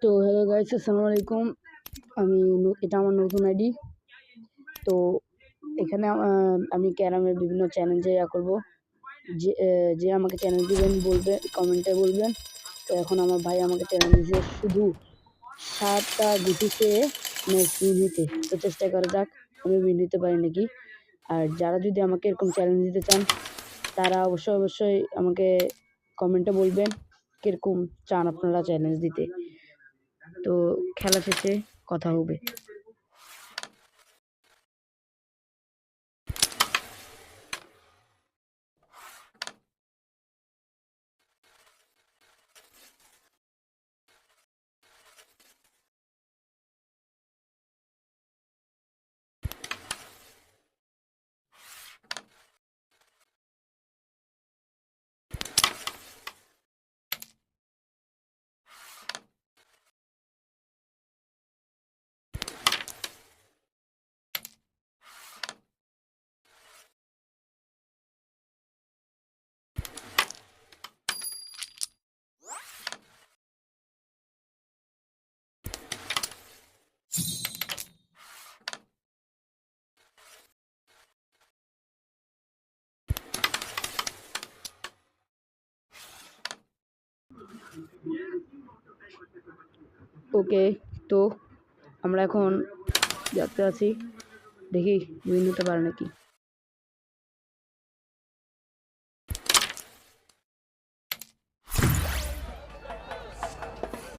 তো hello guys, আসসালামু আলাইকুম। এটা আমার নতুন আইডি। তো এখানে আমি ক্যারামের বিভিন্ন চ্যালেঞ্জে করবো। যে আমাকে চ্যালেঞ্জ দিবেন বলবে, কমেন্টে বলবেন। তো এখন আমার ভাই আমাকে চ্যালেঞ্জ দিয়েছে শুধু 7টা গুটি খেয়ে ম্যাচ উইন নিতে। তো চেষ্টা করা যাক আমি উইন নিতে পারি নাকি। আর যারা যদি আমাকে এরকম চ্যালেঞ্জ দিতে চান তারা অবশ্যই আমাকে কমেন্টে বলবেন কিরকম চান আপনারা চ্যালেঞ্জ দিতে। তো খেলা শেষে কথা হবে। ওকে, তো আমরা এখন যাতে আছি, দেখি উইন হতে পারে নাকি।